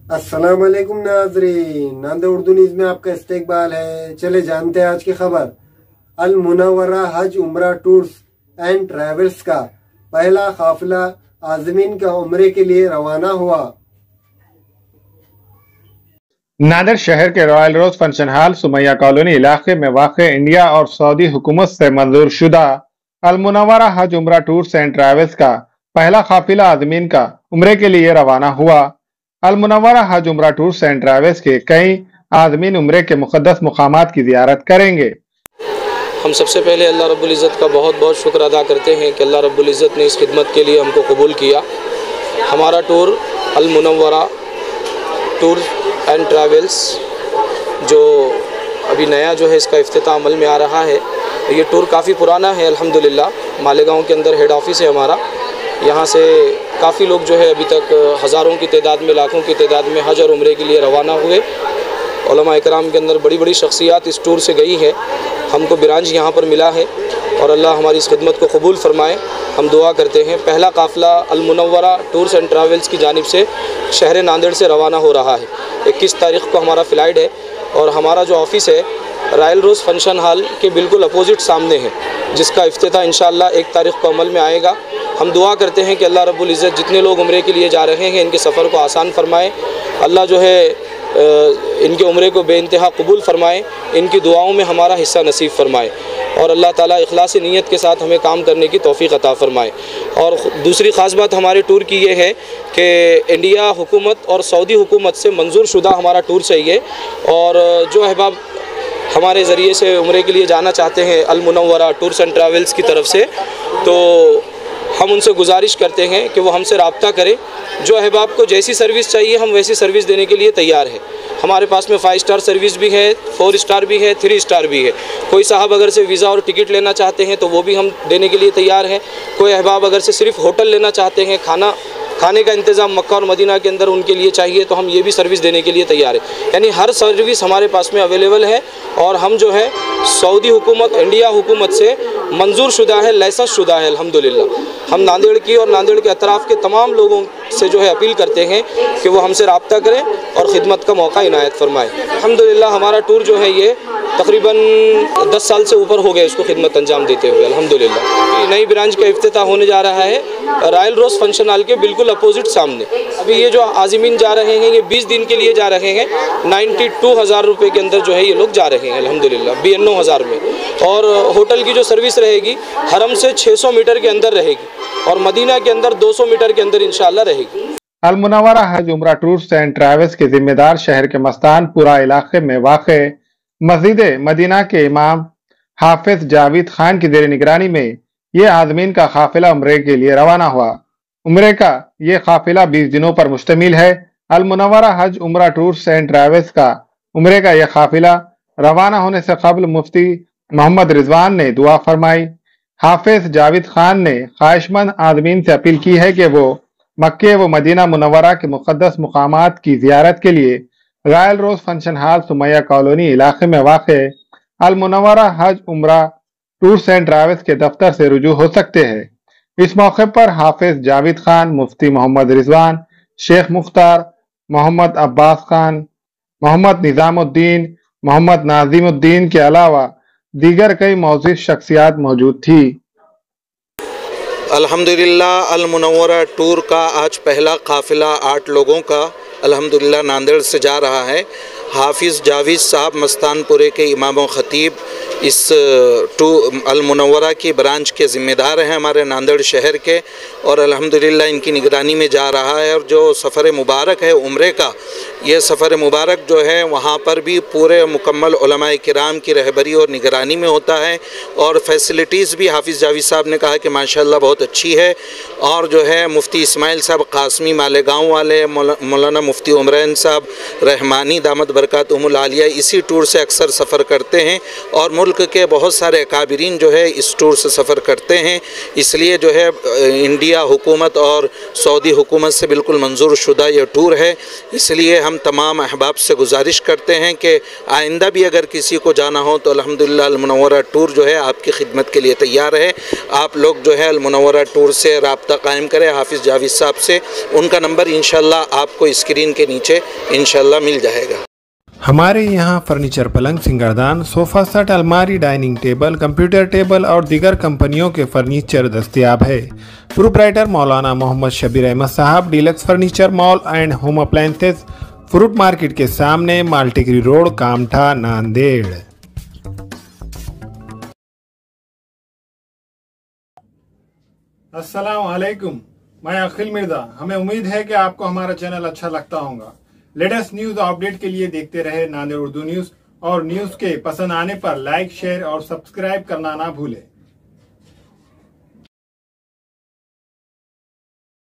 अस्सलाम वालेकुम नाज़रीन, नांदे उर्दू न्यूज़ में आपका इस्तकबाल है। चले जानते हैं आज की खबर। अल मुनव्वरा हज उम्रा टूर्स एंड ट्रैवल्स का पहला काफिला आज़मीन का उम्रे के लिए रवाना हुआ। नांदेड़ शहर के रॉयल रोज फंक्शन हॉल सुमैया कॉलोनी इलाके में वाक़ इंडिया और सऊदी हुकूमत से मंजूर शुदा अल मुनव्वरा हज उम्रा टूर्स एंड ट्रैवल्स का पहला काफिला आज़मीन का उम्रे के लिए रवाना हुआ। अल मुनव्वरा हज उम्रा टूर्स एंड ट्रैवल्स के कई आज़मीन उम्रे के मुक़द्दस मुक़ामात की ज़ियारत करेंगे। हम सबसे पहले अल्लाह रब्बुल इज़्ज़त का बहुत बहुत शुक्र अदा करते हैं कि अल्लाह रब्बुल इज़्ज़त ने इस खिदमत के लिए हमको कबूल किया। हमारा tour Al Munawwara tour and travels जो अभी नया जो है इसका इफ्तिताह अमल में आ रहा है। ये टूर काफ़ी पुराना है अल्हम्दुलिल्लाह। मालेगांव के अंदर हेड ऑफिस है हमारा। यहाँ से काफ़ी लोग जो है अभी तक हज़ारों की तादाद में, लाखों की तादाद में हज और उम्रे के लिए रवाना हुए। उलमा इकराम के अंदर बड़ी बड़ी शख्सियात इस टूर से गई है। हमको ब्रांच यहाँ पर मिला है और अल्लाह हमारी इस खिदमत को कबूल फ़रमाए। हम दुआ करते हैं। पहला काफ़िला अल मुनव्वरा टूर्स एंड ट्रैवल्स की जानिब से शहर नांदेड़ से रवाना हो रहा है। 21 तारीख़ को हमारा फ़्लाइट है और हमारा जो ऑफ़िस है रॉयल रोज़ फंक्शन हॉल के बिल्कुल अपोजिट सामने है, जिसका इफ्तिताह इंशाअल्लाह 1 तारीख़ को अमल में आएगा। हम दुआ करते हैं कि अल्लाह रब्बुल इज़्ज़त जितने लोग उम्रे के लिए जा रहे हैं इनके सफ़र को आसान फ़रमाए। अल्लाह जो है इनके उम्रे को बेइंतहा कबूल फ़रमाए। इनकी दुआओं में हमारा हिस्सा नसीब फ़रमाए और अल्लाह ताला इखलास नीयत के साथ हमें काम करने की तौफ़ीक़ अता फ़रमाए। और दूसरी ख़ास बात हमारे टूर की ये है कि इंडिया हुकूमत और सऊदी हुकूमत से मंजूर शुदा हमारा टूर चाहिए। और जो अहबाब हमारे ज़रिए से उम्रे के लिए जाना चाहते हैं अल मुनव्वरा टूर्स एंड ट्रैवल्स की तरफ से, तो हम उनसे गुजारिश करते हैं कि वो हमसे रब्ता करें। जो अहबाब को जैसी सर्विस चाहिए हम वैसी सर्विस देने के लिए तैयार हैं। हमारे पास में 5 स्टार सर्विस भी है, 4 स्टार भी है, 3 स्टार भी है। कोई साहब अगर से वीज़ा और टिकट लेना चाहते हैं तो वो भी हम देने के लिए तैयार हैं। कोई अहबाब अगर से सिर्फ होटल लेना चाहते हैं, खाने का इंतज़ाम मक्का और मदीना के अंदर उनके लिए चाहिए तो हम ये भी सर्विस देने के लिए तैयार है। यानी हर सर्विस हमारे पास में अवेलेबल है और हम जो है सऊदी हुकूमत, इंडिया हुकूमत से मंजूर शुदा है, लाइसेंस शुदा है अल्हम्दुलिल्लाह। हम नांदेड़ की और नांदेड़ के अतराफ़ के तमाम लोगों से जो है अपील करते हैं कि वो हमसे रब्ता करें और ख़िदमत का मौका इनायत फरमाएँ। अल्हम्दुलिल्लाह हमारा टूर जो है ये तकरीबन 10 साल से ऊपर हो गए इसको खिदमत अंजाम देते हुए अल्हम्दुलिल्लाह। नई ब्रांच का इफ्तिताह होने जा रहा है रॉयल रोज़ फंक्शन हॉल के बिल्कुल अपोजिट सामने। अभी ये जो आज़मीन जा रहे हैं ये 20 दिन के लिए जा रहे हैं। 92,000 रुपये के अंदर जो है ये लोग जा रहे हैं अल्हम्दुलिल्लाह, 92,000 में। और होटल की जो सर्विस रहेगी हरम से 600 मीटर के अंदर रहेगी और मदीना के अंदर 200 मीटर के अंदर इंशाअल्लाह रहेगी। अल मुनव्वरा हज उम्रा टूर्स एंड ट्रैवल्स के जिम्मेदार शहर के मस्तानपुरा इलाके में वाक़े मस्जिद मदीना के इमाम हाफिज जावेद खान की ज़ेर निगरानी में ये आज़मीन का काफिला उम्रे के लिए रवाना हुआ। उम्रे का ये काफिला 20 दिनों पर मुश्तमिल है। अल मुनव्वरा हज उम्रा टूर्स एंड ट्रैवल्स का उम्रे का यह काफिला रवाना होने से कबल मुफ्ती मोहम्मद रिजवान ने दुआ फरमाई। हाफिज जावेद खान ने ख्वाहिशमंद आज़मीन से अपील की है कि वो मक्के व मदीना मुनव्वरा के मुक़द्दस मुकामात की ज़ियारत के लिए रॉयल रोज़ फंक्शन हॉल सुमैया कॉलोनी इलाके में वाक़े अल मुनव्वरा हज उम्रा टूर्स एंड ट्रैवल्स के दफ्तर से रुजू हो सकते हैं। इस मौके पर हाफिज जावेद खान, मुफ्ती मोहम्मद रिजवान, शेख मुख्तार, मोहम्मद अब्बास खान, मोहम्मद निज़ामुद्दीन, मोहम्मद नाज़िमुद्दीन के अलावा दीगर कई मौजूद शख्सियात मौजूद थी। अल्हम्दुलिल्लाह अल मुनव्वरा टूर का आज पहला काफिला 8 लोगों का अल्हम्दुलिल्लाह नांदेड़ से जा रहा है। हाफिज़ जावेद साहब मस्तानपुरे के इमाम ख़तीब इस अल मुनव्वरा की ब्रांच के ज़िम्मेदार हैं हमारे नांदेड़ शहर के और अल्हम्दुलिल्लाह इनकी निगरानी में जा रहा है। और जो सफ़र मुबारक है उम्रे का, ये सफ़र मुबारक जो है वहाँ पर भी पूरे मुकम्मल उलमाए किराम की रहबरी और निगरानी में होता है और फैसिलिटीज़ भी हाफिज़ जावेद साहब ने कहा कि माशाअल्लाह बहुत अच्छी है। और जो है मुफ्ती इस्माइल साहब कासमी मालेगांव वाले, मौलाना मुफ्ती उमरैन साहब रहमानी दामद बरकातुहुमुल आलिया इसी टूर से अक्सर सफ़र करते हैं और मुल्क के बहुत सारे अकाबिरीन जो है इस टूर से सफ़र करते हैं। इसलिए जो है इंडिया हुकूमत और सऊदी हुकूमत से बिल्कुल मंजूर शुदा यह टूर है। इसलिए हम तमाम अहबाब से गुजारिश करते हैं कि आइंदा भी अगर किसी को जाना हो तो अल्हम्दुलिल्लाह अल मुनव्वरा टूर जो है आपकी खिदमत के लिए तैयार है। आप लोग जो है अल मुनव्वरा टूर से राब्ता कायम करें हाफिज़ जावेद साहब से। उनका नंबर इंशाल्लाह आपको स्क्रीन के नीचे इंशाल्लाह मिल जाएगा। हमारे यहाँ फर्नीचर, पलंग, सिंगारदान, सोफ़ा सेट, अलमारी, डाइनिंग टेबल, कंप्यूटर टेबल और दीगर कंपनियों के फर्नीचर दस्तयाब है। प्रोप्राइटर मौलाना मोहम्मद शबीर अहमद साहब, deluxe furniture mall and home appliances, fruit market के सामने, माल्टिकरी रोड, कामठा, नांदेड़। अस्सलाम वालेकुम, मैं अखिल मिर्जा। हमें उम्मीद है कि आपको हमारा चैनल अच्छा लगता होगा। लेटेस्ट न्यूज अपडेट के लिए देखते रहे नांदेड़ उर्दू न्यूज और न्यूज के पसंद आने पर लाइक, शेयर और सब्सक्राइब करना ना भूलें।